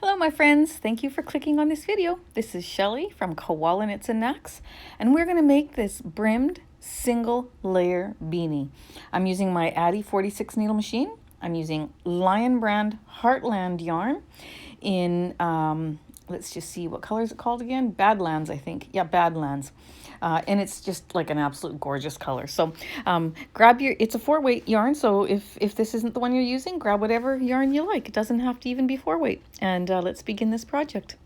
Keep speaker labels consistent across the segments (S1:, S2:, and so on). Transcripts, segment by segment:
S1: Hello my friends, thank you for clicking on this video. This is Shelly from Koala Knits and Knacks, and we're going to make this brimmed single layer beanie. I'm using my Addi 46 needle machine. I'm using Lion Brand Heartland yarn in, let's just see, what color is it called again? Badlands, I think. Yeah, Badlands. And it's just like an absolute gorgeous color. So grab your, it's a 4-weight yarn. So if this isn't the one you're using, grab whatever yarn you like. It doesn't have to even be 4-weight. And let's begin this project.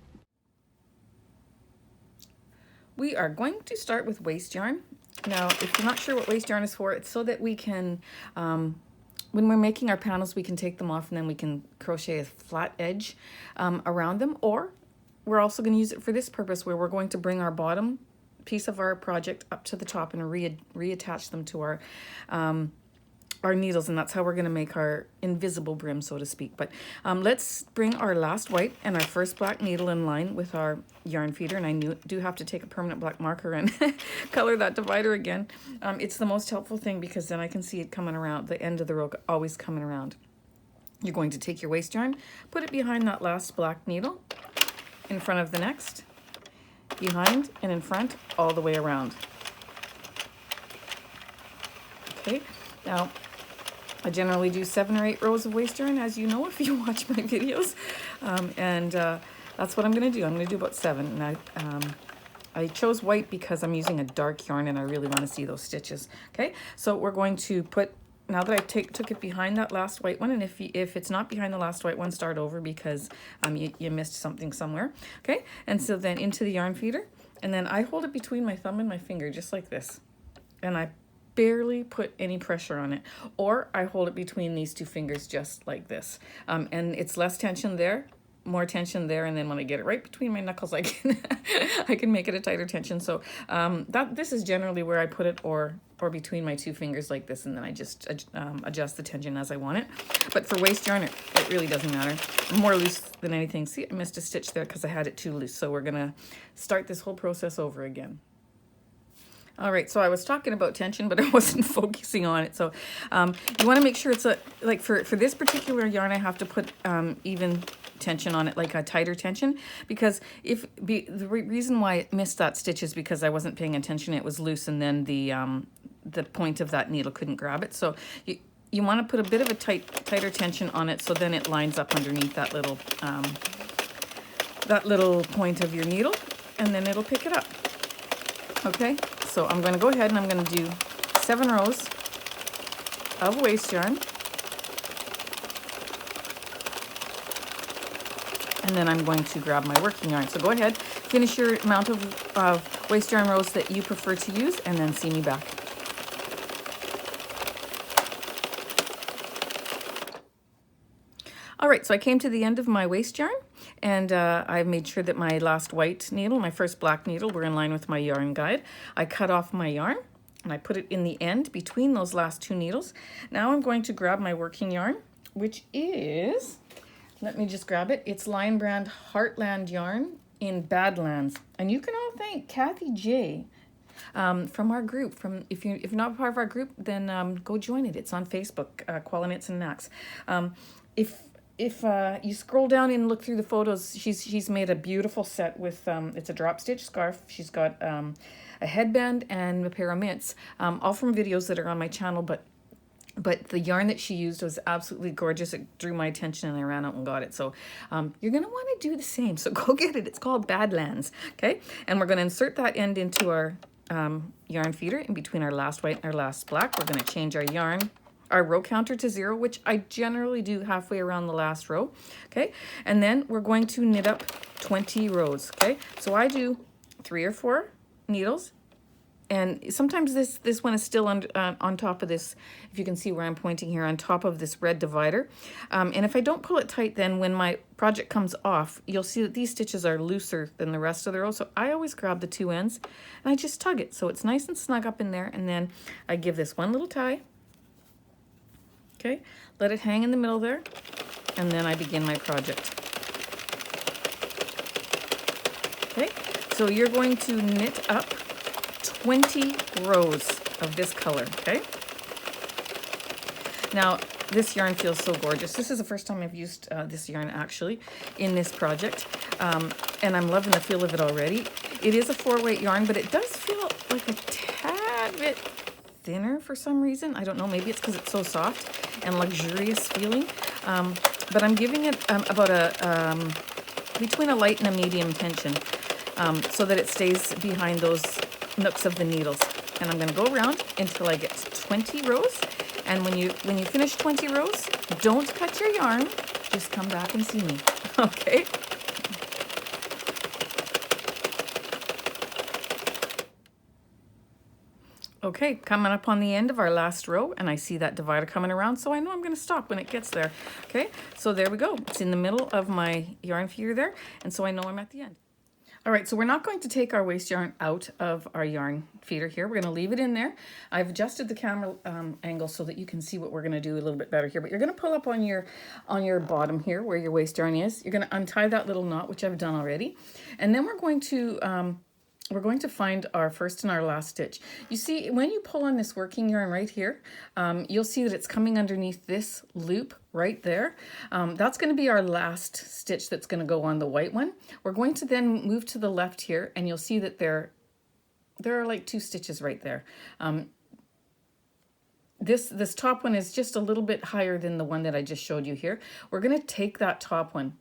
S1: We are going to start with waste yarn. Now, if you're not sure what waste yarn is for, it's so that we can, when we're making our panels, we can take them off and then we can crochet a flat edge around them. Or we're also going to use it for this purpose where we're going to bring our bottom piece of our project up to the top and reattach them to our needles, and that's how we're going to make our invisible brim, so to speak. But let's bring our last white and our first black needle in line with our yarn feeder, and I do have to take a permanent black marker and color that divider again. It's the most helpful thing because then I can see it coming around, the end of the row always coming around. You're going to take your waste yarn, put it behind that last black needle, in front of the next, behind and in front, all the way around. Okay, now I generally do 7 or 8 rows of waste yarn, as you know if you watch my videos, and that's what I'm going to do. I'm going to do about 7, and I chose white because I'm using a dark yarn and I really want to see those stitches. Okay, so we're going to put, now that I took it behind that last white one, and if it's not behind the last white one, start over because you missed something somewhere. Okay, and so then into the yarn feeder, and then I hold it between my thumb and my finger just like this, and I barely put any pressure on it, or I hold it between these 2 fingers just like this, and it's less tension there, more tension there, and then when I get it right between my knuckles, I can I can make it a tighter tension. So this is generally where I put it, or between my 2 fingers like this, and then I just adjust the tension as I want it. But for waste yarn, it really doesn't matter. More loose than anything. See, I missed a stitch there because I had it too loose. So we're gonna start this whole process over again. All right, so I was talking about tension, but I wasn't focusing on it. So you want to make sure it's like for this particular yarn, I have to put even tension on it, like a tighter tension, because the reason why it missed that stitch is because I wasn't paying attention. It was loose, and then the point of that needle couldn't grab it. So you want to put a bit of a tighter tension on it, so then it lines up underneath that little point of your needle, and then it'll pick it up. Okay, so I'm going to go ahead and I'm going to do 7 rows of waste yarn, and then I'm going to grab my working yarn. So go ahead, finish your amount of waste yarn rows that you prefer to use, and then see me back. All right, so I came to the end of my waste yarn, and I made sure that my last white needle, my first black needle, were in line with my yarn guide. I cut off my yarn and I put it in the end between those last 2 needles. Now I'm going to grab my working yarn, which is, let me just grab it. It's Lion Brand Heartland yarn in Badlands. And you can all thank Kathy J from our group. If you're not part of our group, then go join it. It's on Facebook, Koala Knits and Knacks. If you scroll down and look through the photos, she's made a beautiful set with, it's a drop stitch scarf. She's got a headband and a pair of mitts, all from videos that are on my channel, but the yarn that she used was absolutely gorgeous. It drew my attention and I ran out and got it. So you're going to want to do the same. So go get it. It's called Badlands. Okay. And we're going to insert that end into our yarn feeder in between our last white and our last black. We're going to change our row counter to 0, which I generally do halfway around the last row. Okay. And then we're going to knit up 20 rows. Okay. So I do 3 or 4 needles. And sometimes this one is still on top of this, if you can see where I'm pointing here, on top of this red divider. And if I don't pull it tight, then when my project comes off, you'll see that these stitches are looser than the rest of the row. So I always grab the 2 ends and I just tug it. So it's nice and snug up in there. And then I give this one little tie. Okay, let it hang in the middle there. And then I begin my project. Okay, so you're going to knit up 20 rows of this color, okay? Now, this yarn feels so gorgeous. This is the first time I've used this yarn actually in this project, and I'm loving the feel of it already. It is a 4-weight yarn, but it does feel like a tad bit thinner for some reason. I don't know, maybe it's because it's so soft and luxurious feeling, but I'm giving it about a between a light and a medium tension, so that it stays behind those nooks of the needles. And I'm going to go around until I get 20 rows. And when you finish 20 rows, don't cut your yarn. Just come back and see me. Okay? Okay, coming up on the end of our last row, and I see that divider coming around, so I know I'm going to stop when it gets there. Okay, so there we go. It's in the middle of my yarn feeder there, and so I know I'm at the end. All right, so we're not going to take our waste yarn out of our yarn feeder here. We're going to leave it in there. I've adjusted the camera angle so that you can see what we're going to do a little bit better here. But you're going to pull up on your bottom here where your waste yarn is. You're going to untie that little knot, which I've done already. And then we're going to find our first and our last stitch. You see, when you pull on this working yarn right here, you'll see that it's coming underneath this loop right there. That's going to be our last stitch that's going to go on the white one. We're going to then move to the left here, and you'll see that there are like 2 stitches right there. This top one is just a little bit higher than the one that I just showed you here. We're going to take that top one.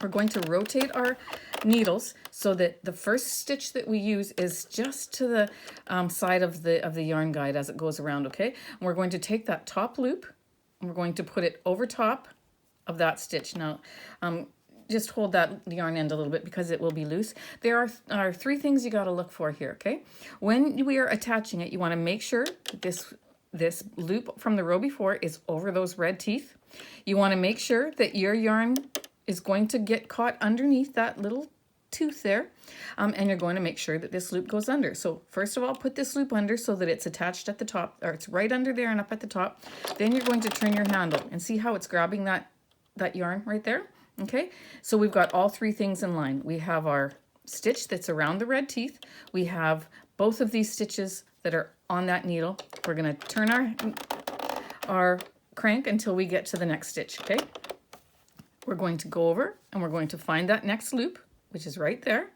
S1: We're going to rotate our needles so that the first stitch that we use is just to the side of the yarn guide as it goes around, okay? And we're going to take that top loop and we're going to put it over top of that stitch. Now, just hold that yarn end a little bit because it will be loose. There are 3 things you got to look for here, okay? When we are attaching it, you want to make sure that this loop from the row before is over those red teeth. You want to make sure that your yarn is going to get caught underneath that little tooth there, and you're going to make sure that this loop goes under. So first of all, put this loop under so that it's attached at the top, or it's right under there and up at the top. Then you're going to turn your handle and see how it's grabbing that yarn right there. Okay, so we've got all 3 things in line. We have our stitch that's around the red teeth. We have both of these stitches that are on that needle. We're going to turn our crank until we get to the next stitch, okay? We're going to go over and we're going to find that next loop, which is right there.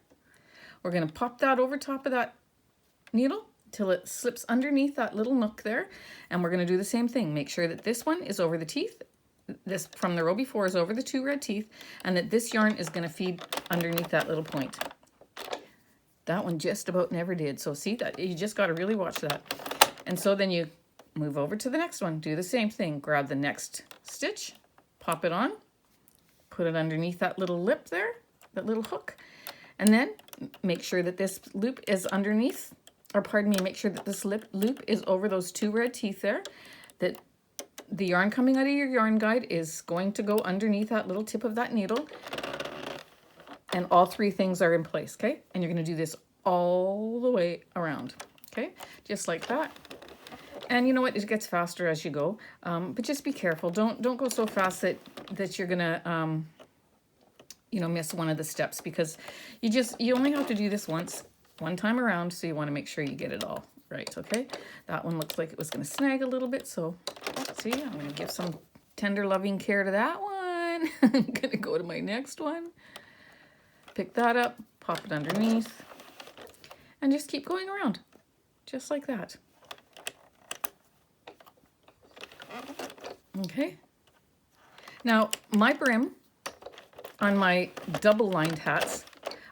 S1: We're going to pop that over top of that needle till it slips underneath that little nook there. And we're going to do the same thing. Make sure that this one is over the teeth. This from the row before is over the 2 red teeth, and that this yarn is going to feed underneath that little point. That one just about never did. So see that you just got to really watch that. And so then you move over to the next one. Do the same thing. Grab the next stitch, pop it on. Put it underneath that little lip there, that little hook, and then make sure that this loop is underneath, or pardon me, make sure that this loop is over those 2 red teeth there, that the yarn coming out of your yarn guide is going to go underneath that little tip of that needle, and all 3 things are in place, okay? And you're going to do this all the way around, okay? Just like that. And you know what? It gets faster as you go, but just be careful. Don't go so fast that you're gonna miss one of the steps, because you only have to do this one time around. So you want to make sure you get it all right. Okay, that one looks like it was gonna snag a little bit. So see, I'm gonna give some tender, loving care to that one. I'm gonna go to my next one. Pick that up, pop it underneath, and just keep going around, just like that. Okay, now my brim on my double lined hats,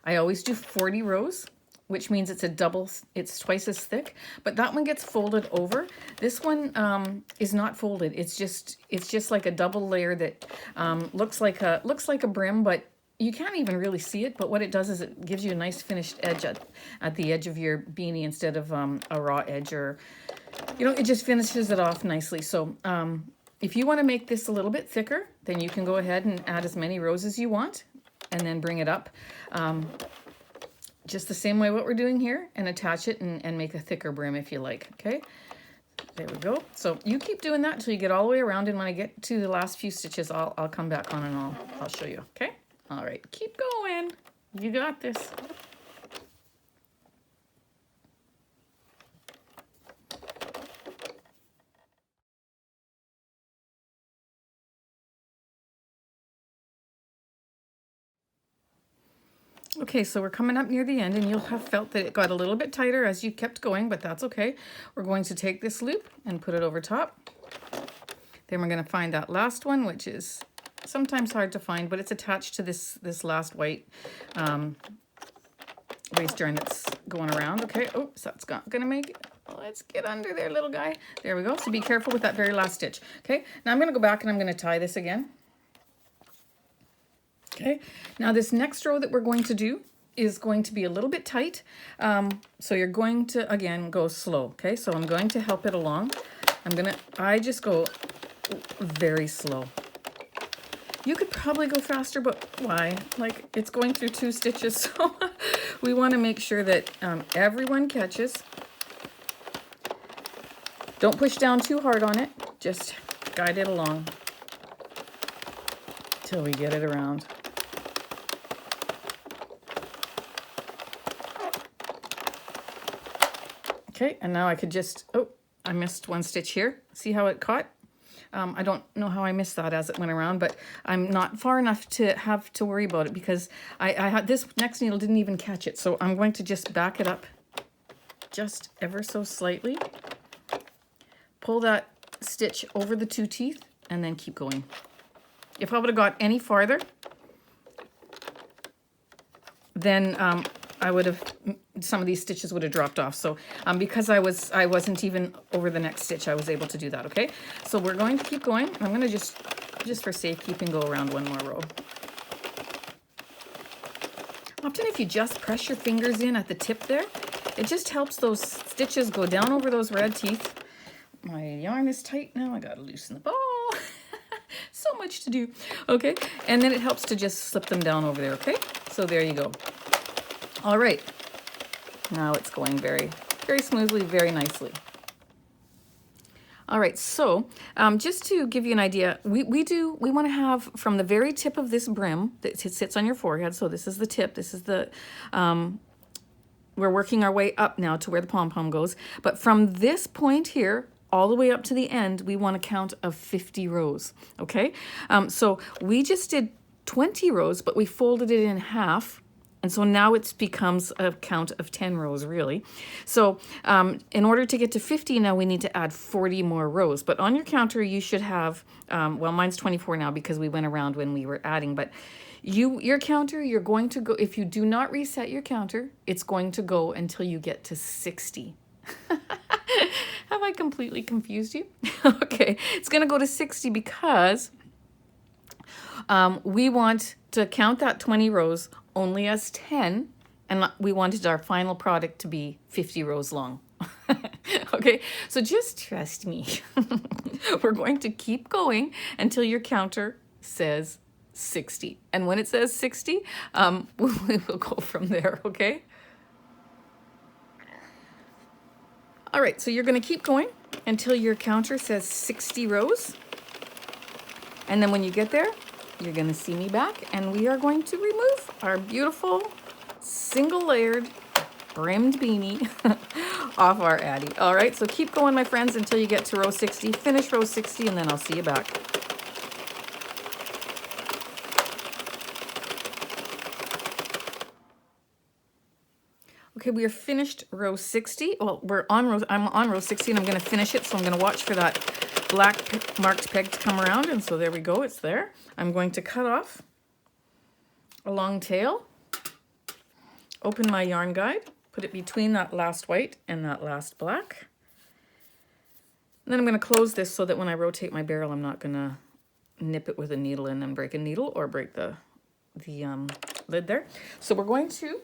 S1: I always do 40 rows, which means it's twice as thick, but that one gets folded over. This one is not folded. It's just like a double layer that looks like a brim, but you can't even really see it. But what it does is it gives you a nice finished edge at the edge of your beanie instead of a raw edge, or it just finishes it off nicely. So if you want to make this a little bit thicker, then you can go ahead and add as many rows as you want and then bring it up just the same way what we're doing here, and attach it and make a thicker brim if you like. Okay, there we go. So you keep doing that until you get all the way around, and when I get to the last few stitches, I'll come back on and I'll show you. Okay, all right, keep going. You got this. Okay, so we're coming up near the end, and you'll have felt that it got a little bit tighter as you kept going, but that's okay. We're going to take this loop and put it over top. Then we're going to find that last one, which is sometimes hard to find, but it's attached to this last white waste yarn that's going around. Okay, oops, that's not going to make it. Let's get under there, little guy. There we go. So be careful with that very last stitch. Okay, now I'm going to go back and I'm going to tie this again. Okay, now this next row that we're going to do is going to be a little bit tight. So you're going to, again, go slow. Okay, so I'm going to help it along. I just go very slow. You could probably go faster, but why? Like, it's going through 2 stitches, so we want to make sure that everyone catches. Don't push down too hard on it. Just guide it along till we get it around. Okay, and now I could just, oh, I missed 1 stitch here. See how it caught? I don't know how I missed that as it went around, but I'm not far enough to have to worry about it because I had this next needle didn't even catch it. So I'm going to just back it up just ever so slightly. Pull that stitch over the 2 teeth and then keep going. If I would have got any farther, then I would have, some of these stitches would have dropped off. So because I wasn't even over the next stitch, I was able to do that. Okay, so we're going to keep going. I'm going to just for safekeeping go around 1 more row. Often if you just press your fingers in at the tip there, it just helps those stitches go down over those red teeth. My yarn is tight now. I gotta loosen the ball. So much to do. Okay, and then it helps to just slip them down over there. Okay, so there you go. All right, now it's going very, very smoothly, very nicely. All right, so just to give you an idea, we want to have from the very tip of this brim that sits on your forehead. So this is the tip. This is the we're working our way up now to where the pom pom goes. But from this point here all the way up to the end, we want a count of 50 rows. Okay, so we just did 20 rows, but we folded it in half. And so now it becomes a count of 10 rows, really. So in order to get to 50, now we need to add 40 more rows. But on your counter, you should have, well, mine's 24 now because we went around when we were adding. But your counter, you're going to go, if you do not reset your counter, it's going to go until you get to 60. Have I completely confused you? Okay, it's going to go to 60 because we want to count that 20 rows only as 10, and we wanted our final product to be 50 rows long. Okay, so just trust me. We're going to keep going until your counter says 60. And when it says 60, we will go from there, okay? All right, so you're going to keep going until your counter says 60 rows. And then when you get there, you're going to see me back, and we are going to remove our beautiful single-layered brimmed beanie off our Addi. All right, so keep going, my friends, until you get to row 60. Finish row 60, and then I'll see you back. Okay, we are finished row 60. Well, I'm on row 60, and I'm going to finish it, so I'm going to watch for that black marked peg to come around, and so there we go, it's there. I'm going to cut off a long tail, open my yarn guide, put it between that last white and that last black. And then I'm going to close this so that when I rotate my barrel, I'm not going to nip it with a needle and then break a needle or break the lid there. So we're going to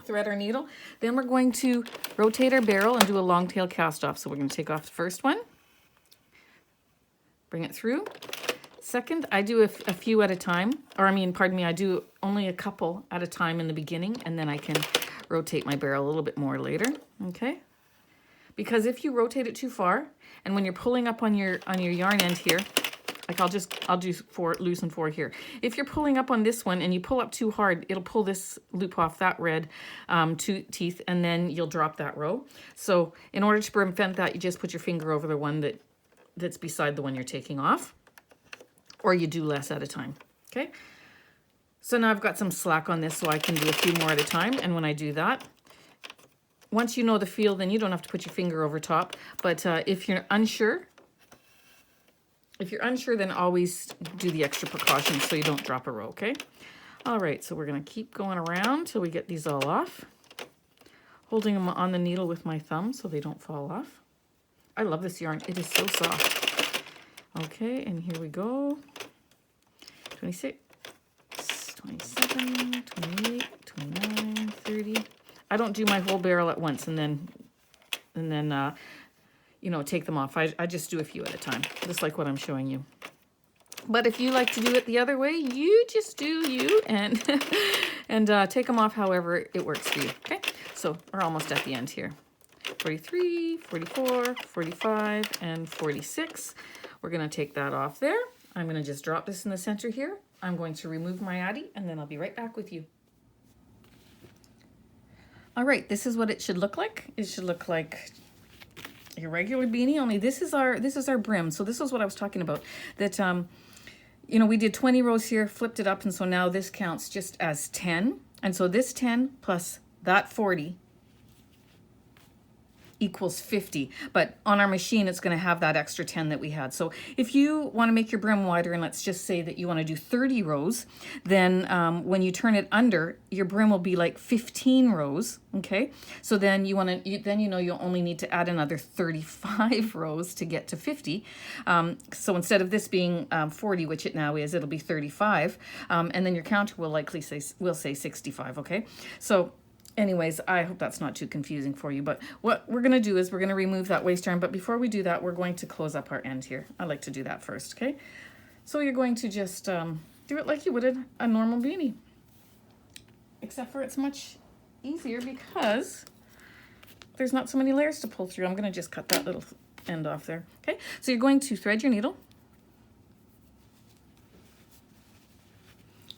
S1: thread our needle, then we're going to rotate our barrel and do a long tail cast off. So we're going to take off the first one, bring it through. Second, I do a few at a time, or pardon me, I do only a couple at a time in the beginning, and then I can rotate my barrel a little bit more later, okay? Because if you rotate it too far, and when you're pulling up on your yarn end here, like I'll do loosen 4 here. If you're pulling up on this one and you pull up too hard, it'll pull this loop off that red 2 teeth, and then you'll drop that row. So in order to prevent that, you just put your finger over the one that's beside the one you're taking off, or you do less at a time, okay? So now I've got some slack on this, so I can do a few more at a time. And when I do that, once you know the feel, then you don't have to put your finger over top. But if you're unsure, then always do the extra precautions so you don't drop a row, okay? All right, so we're gonna keep going around till we get these all off. Holding them on the needle with my thumb so they don't fall off. I love this yarn, it is so soft. Okay, and here we go. 26, 27, 28, 29, 30. I don't do my whole barrel at once and then you know, take them off. I just do a few at a time, just like what I'm showing you. But if you like to do it the other way, you just do you and and take them off however it works for you, okay? So we're almost at the end here. 43, 44, 45, and 46. We're gonna take that off there. I'm gonna just drop this in the center here. I'm going to remove my Addi, and then I'll be right back with you. All right, this is what it should look like. It should look like your regular beanie, only this is our brim. So this is what I was talking about, that you know, we did 20 rows here, flipped it up, and so now this counts just as 10. And so this 10 plus that 40 equals 50. But on our machine, it's going to have that extra 10 that we had. So if you want to make your brim wider, and let's just say that you want to do 30 rows, then when you turn it under, your brim will be like 15 rows. Okay, so then you know you'll only need to add another 35 rows to get to 50. So instead of this being 40, which it now is, it'll be 35, and then your counter will likely say 65. Okay, so anyways, I hope that's not too confusing for you, but what we're going to do is we're going to remove that waist yarn, but before we do that, we're going to close up our end here. I like to do that first, okay? So you're going to just do it like you would a normal beanie, except for it's much easier because there's not so many layers to pull through. I'm going to just cut that little end off there, okay? So you're going to thread your needle,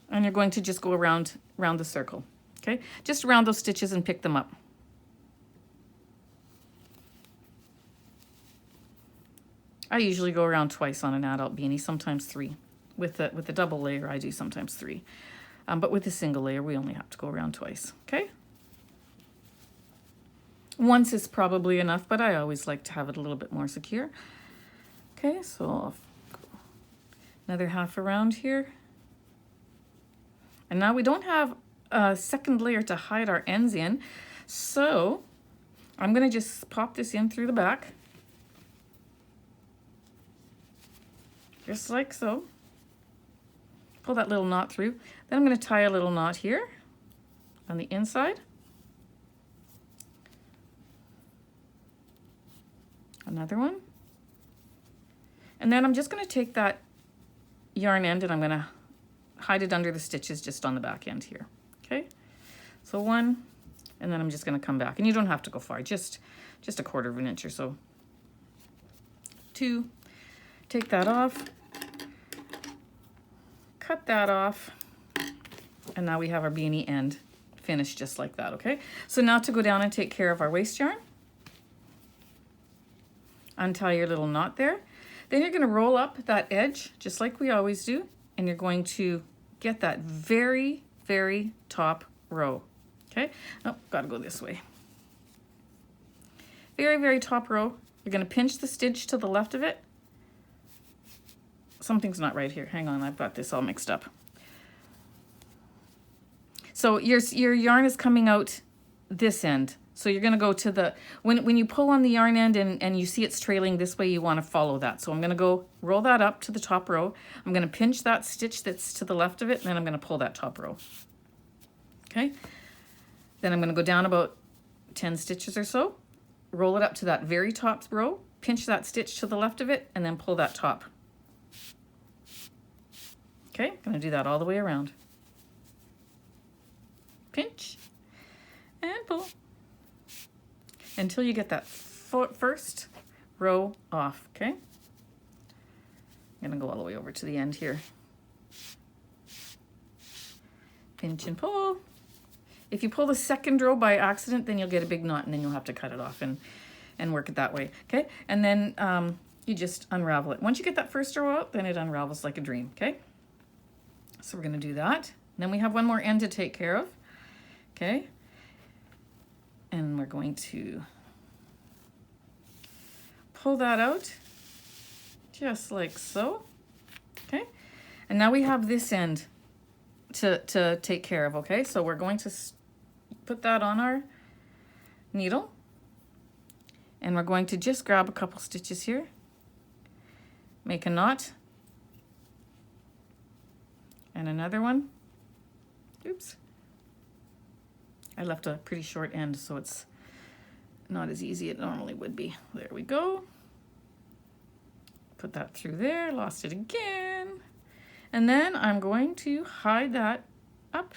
S1: and you're going to just go around the circle. Okay, just around those stitches and pick them up. I usually go around twice on an adult beanie, sometimes 3. With the double layer, I do sometimes 3. But with the single layer, we only have to go around twice, okay? Once is probably enough, but I always like to have it a little bit more secure. Okay, so I'll go another half around here. And now we don't have a second layer to hide our ends in, so I'm going to just pop this in through the back, just like so. Pull that little knot through. Then I'm going to tie a little knot here on the inside, another one, and then I'm just going to take that yarn end and I'm going to hide it under the stitches just on the back end here. Okay, so 1, and then I'm just going to come back, and you don't have to go far, just a 1/4 of an inch or so. 2, take that off, cut that off, and now we have our beanie end finished just like that. Okay, so now to go down and take care of our waist yarn, untie your little knot there, then you're going to roll up that edge just like we always do, and you're going to get that very top row. Okay, oh, gotta go this way. Very top row. You're going to pinch the stitch to the left of it. Something's not right here. Hang on, I've got this all mixed up. So your yarn is coming out this end. So you're going to go to the, when you pull on the yarn end and you see it's trailing this way, you want to follow that. So I'm going to go roll that up to the top row. I'm going to pinch that stitch that's to the left of it, and then I'm going to pull that top row. Okay. Then I'm going to go down about 10 stitches or so, roll it up to that very top row, pinch that stitch to the left of it, and then pull that top. Okay, I'm going to do that all the way around. Pinch and pull until you get that first row off, okay? I'm gonna go all the way over to the end here. Pinch and pull. If you pull the second row by accident, then you'll get a big knot and then you'll have to cut it off and work it that way, okay? And then you just unravel it. Once you get that first row out, then it unravels like a dream, okay? So we're gonna do that. Then we have one more end to take care of. Okay. And we're going to pull that out just like so. Okay. And now we have this end to take care of. Okay. So we're going to put that on our needle. And we're going to just grab a couple stitches here. Make a knot. And another one. Oops. I left a pretty short end, so it's not as easy as it normally would be. There we go. Put that through there, lost it again. And then I'm going to hide that up,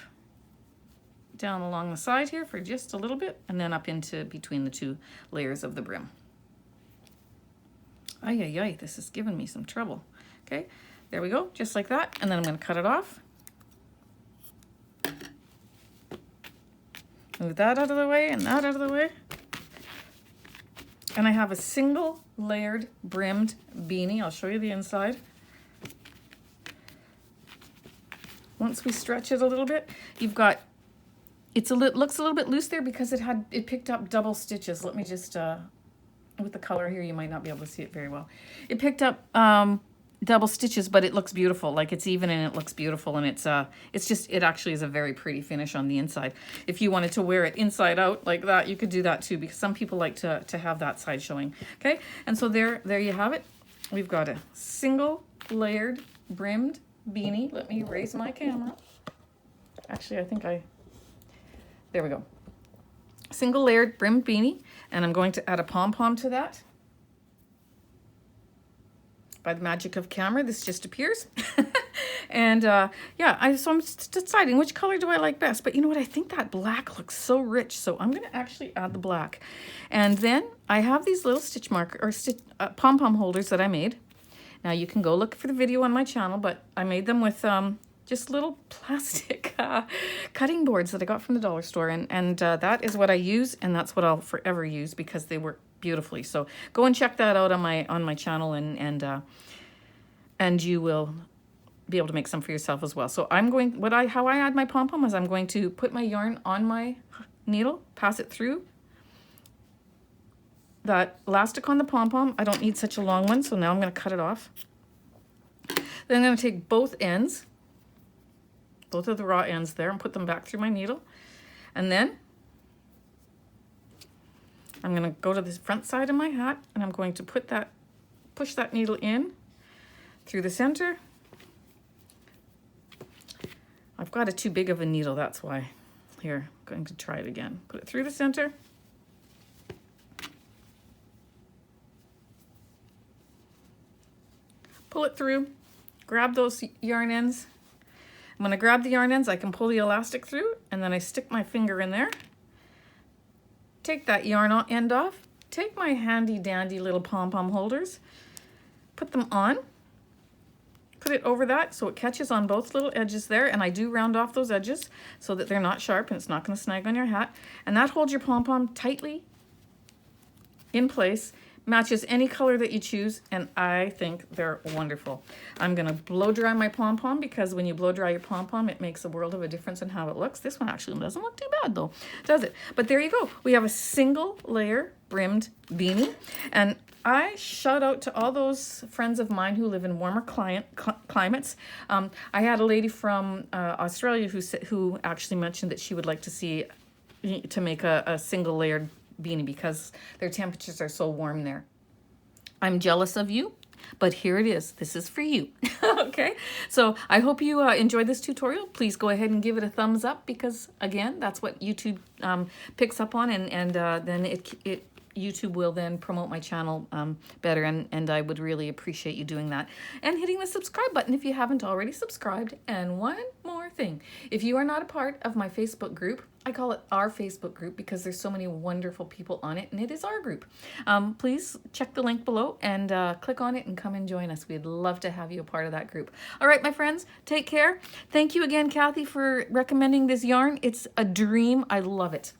S1: down along the side here for just a little bit, and then up into between the two layers of the brim. Ay, ay, ay, this is giving me some trouble. Okay, there we go, just like that. And then I'm going to cut it off. Move that out of the way and that out of the way. And I have a single layered brimmed beanie. I'll show you the inside. Once we stretch it a little bit, you've got, looks a little bit loose there because it picked up double stitches. Let me just, with the color here, you might not be able to see it very well. It picked up double stitches, but it looks beautiful. Like it's even and it looks beautiful, and it actually is a very pretty finish on the inside. If you wanted to wear it inside out like that, you could do that too, because some people like to have that side showing. Okay, and so there you have it. We've got a single layered brimmed beanie. Let me raise my camera. Actually, I think there we go. Single layered brimmed beanie, and I'm going to add a pom-pom to that. By the magic of camera, this just appears. And yeah, so I'm deciding which color do I like best. But you know what? I think that black looks so rich, so I'm going to actually add the black. And then I have these little stitch marker or pom-pom holders that I made. Now you can go look for the video on my channel, but I made them with just little plastic cutting boards that I got from the dollar store, and that is what I use, and that's what I'll forever use because they work beautifully. So go and check that out on my channel, and you will be able to make some for yourself as well. So I'm going, how I add my pom-pom is I'm going to put my yarn on my needle, pass it through that elastic on the pom-pom. I don't need such a long one, so now I'm going to cut it off. Then I'm going to take both ends, both of the raw ends there, and put them back through my needle. And then I'm going to go to the front side of my hat, and I'm going to push that needle in through the center. I've got too big of a needle, that's why. Here, I'm going to try it again. Put it through the center. Pull it through, grab those yarn ends. When I grab the yarn ends, I can pull the elastic through, and then I stick my finger in there. Take that yarn end off, take my handy dandy little pom-pom holders, put them on, put it over that so it catches on both little edges there, and I do round off those edges so that they're not sharp and it's not going to snag on your hat. And that holds your pom-pom tightly in place, matches any color that you choose, and I think they're wonderful. I'm going to blow dry my pom-pom because when you blow dry your pom-pom, it makes a world of a difference in how it looks. This one actually doesn't look too bad though, does it? But there you go. We have a single layer brimmed beanie, and I shout out to all those friends of mine who live in warmer climates. I had a lady from Australia who actually mentioned that she would like to make a single layered beanie because their temperatures are so warm there. I'm jealous of you, but here it is. This is for you. Okay, so I hope you enjoyed this tutorial. Please go ahead and give it a thumbs up because, again, that's what YouTube picks up on, and then YouTube will then promote my channel better, and I would really appreciate you doing that. And hitting the subscribe button if you haven't already subscribed. And one more thing, if you are not a part of my Facebook group, I call it our Facebook group because there's so many wonderful people on it, and it is our group. Please check the link below and click on it and come and join us. We'd love to have you a part of that group. All right, my friends, take care. Thank you again, Kathy, for recommending this yarn. It's a dream. I love it.